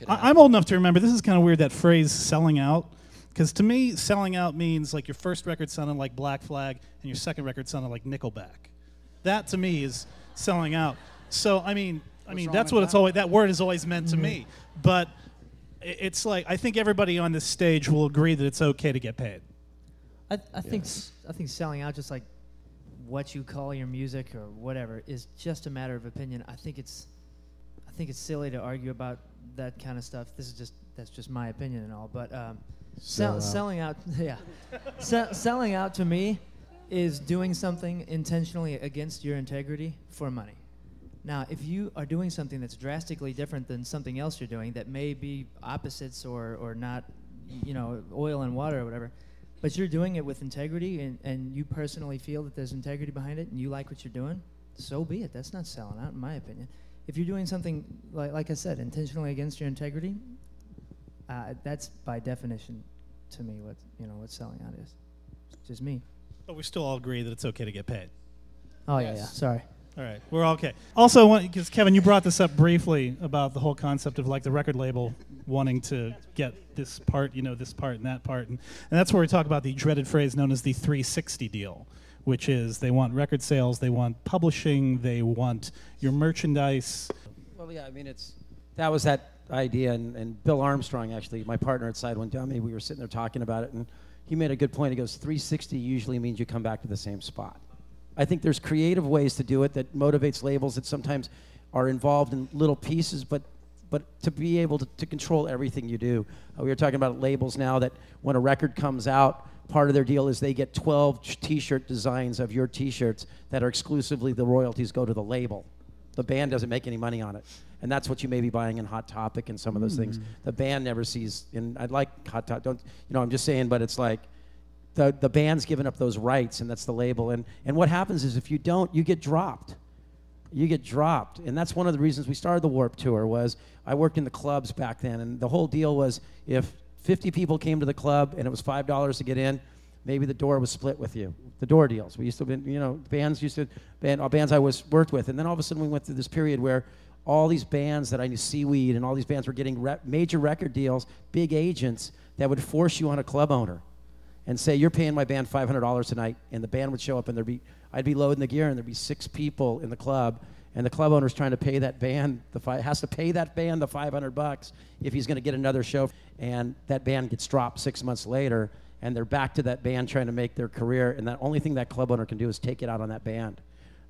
could happen. I'm old enough to remember, this is kind of weird, that phrase selling out. Because to me, selling out means like your first record sounded like Black Flag and your second record sounded like Nickelback. That to me is selling out. So I mean that's what it's always, that word is always meant to me. But it's like, I think everybody on this stage will agree that it's okay to get paid. I think selling out, just like what you call your music or whatever, is just a matter of opinion. I think it's silly to argue about that kind of stuff. That's just my opinion and all. But selling out, yeah, selling out to me is doing something intentionally against your integrity for money. Now, if you are doing something that's drastically different than something else you're doing that may be opposites or not, oil and water or whatever, but you're doing it with integrity and you personally feel that there's integrity behind it and you like what you're doing, so be it. That's not selling out, in my opinion. If you're doing something, like I said, intentionally against your integrity, that's by definition, to me, what selling out is. It's just me. But we still all agree that it's okay to get paid. Oh, yes. Yeah. Sorry. All right, we're okay. Also, because Kevin, you brought this up briefly about the whole concept of like the record label wanting to get this part, this part and that part. And that's where we talk about the dreaded phrase known as the 360 deal, which is they want record sales, they want publishing, they want your merchandise. Well, yeah, I mean, that was that idea, and Bill Armstrong, actually, my partner at Side One Dummy, we were sitting there talking about it, and he made a good point. He goes, 360 usually means you come back to the same spot. I think there's creative ways to do it that motivates labels that sometimes are involved in little pieces, but to be able to control everything you do. We were talking about labels now that when a record comes out, part of their deal is they get 12 T-shirt designs of your T-shirts that are exclusively, the royalties go to the label. The band doesn't make any money on it. And that's what you may be buying in Hot Topic and some of those things. The band never sees, and I'd like Hot Topic, I'm just saying, but it's like, the band's giving up those rights, and that's the label. And what happens is if you don't, you get dropped. You get dropped. And that's one of the reasons we started the Warped Tour. Was I worked in the clubs back then, and the whole deal was if 50 people came to the club and it was $5 to get in, maybe the door was split with you. The door deals. We used to, bands I worked with. And then all of a sudden we went through this period where all these bands that I knew, Seaweed, and all these bands were getting major record deals, big agents that would force you on a club owner and say, you're paying my band $500 tonight, and the band would show up, and I'd be loading the gear, and there'd be 6 people in the club, and the club owner's trying to pay that band has to pay that band the $500 if he's going to get another show, and that band gets dropped 6 months later, and they're back to that band trying to make their career, and the only thing that club owner can do is take it out on that band.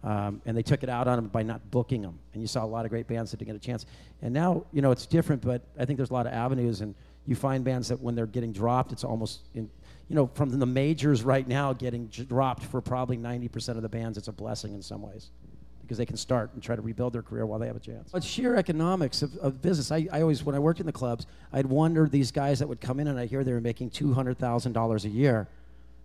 And they took it out on them by not booking them, and you saw a lot of great bands that didn't get a chance. And now, it's different, but I think there's a lot of avenues, and you find bands that when they're getting dropped, it's almost from the majors right now getting dropped for probably 90% of the bands, it's a blessing in some ways because they can start and try to rebuild their career while they have a chance. But sheer economics of business. I always, when I worked in the clubs, I'd wonder these guys that would come in and I hear they were making $200,000 a year,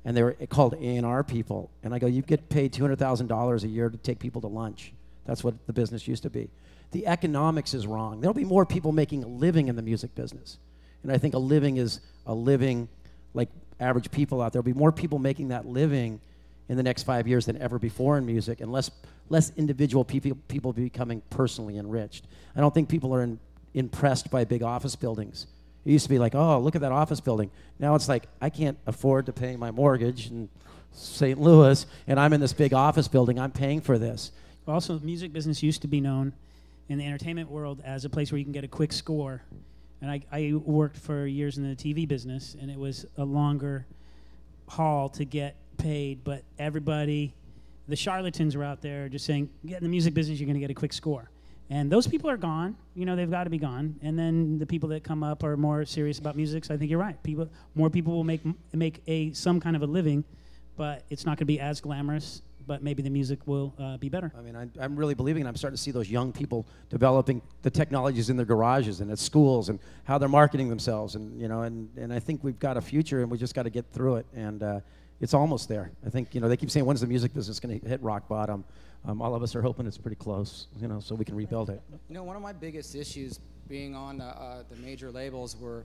and they were called A&R people. And I go, you get paid $200,000 a year to take people to lunch. That's what the business used to be. The economics is wrong. There'll be more people making a living in the music business. And I think a living is a living like average people out there. There'll be more people making that living in the next 5 years than ever before in music, and less individual people becoming personally enriched. I don't think people are impressed by big office buildings. It used to be like, oh, look at that office building. Now it's like, I can't afford to pay my mortgage in St. Louis, and I'm in this big office building. I'm paying for this. Also, music business used to be known in the entertainment world as a place where you can get a quick score. And I worked for years in the TV business, and it was a longer haul to get paid, but everybody, the charlatans were out there just saying, get in the music business, you're going to get a quick score. And those people are gone. They've got to be gone. And then the people that come up are more serious about music, so I think you're right. More people will make some kind of a living, but it's not going to be as glamorous, but maybe the music will be better. I mean, I'm really believing, and I'm starting to see those young people developing the technologies in their garages and at schools and how they're marketing themselves. And, and I think we've got a future, and we just got to get through it. And it's almost there. I think, they keep saying, when's the music business going to hit rock bottom? All of us are hoping it's pretty close, so we can rebuild it. One of my biggest issues being on the major labels were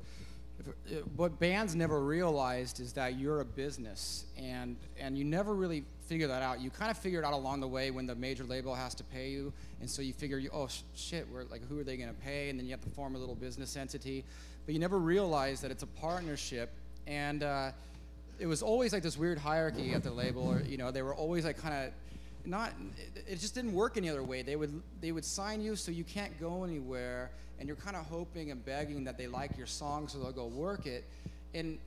What bands never realized is that you're a business, and you never really figure that out. You kind of figure it out along the way when the major label has to pay you, and so you figure, oh shit, we're like, who are they going to pay? And then you have to form a little business entity, but you never realize that it's a partnership. And it was always like this weird hierarchy at the label, or they were always like kind of not. It just didn't work any other way. They would sign you so you can't go anywhere, and you're kind of hoping and begging that they like your song so they'll go work it, and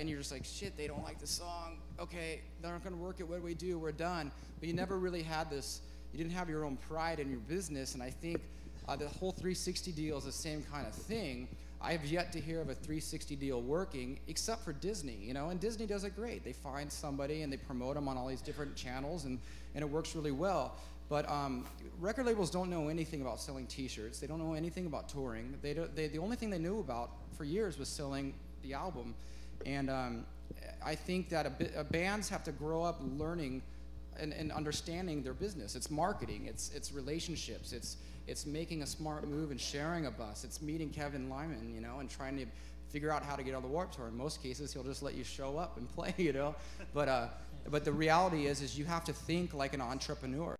you're just like, shit, they don't like the song. Okay, they're not gonna work it. What do we do? We're done. But you never really had this. You didn't have your own pride in your business, and I think the whole 360 deal is the same kind of thing. I have yet to hear of a 360 deal working, except for Disney, and Disney does it great. They find somebody and they promote them on all these different channels, and it works really well. But record labels don't know anything about selling T-shirts. They don't know anything about touring. The only thing they knew about for years was selling the album. And I think that bands have to grow up learning and understanding their business. It's marketing. It's relationships. It's making a smart move and sharing a bus. It's meeting Kevin Lyman, and trying to figure out how to get on the Warped Tour. In most cases, he'll just let you show up and play, But the reality is you have to think like an entrepreneur.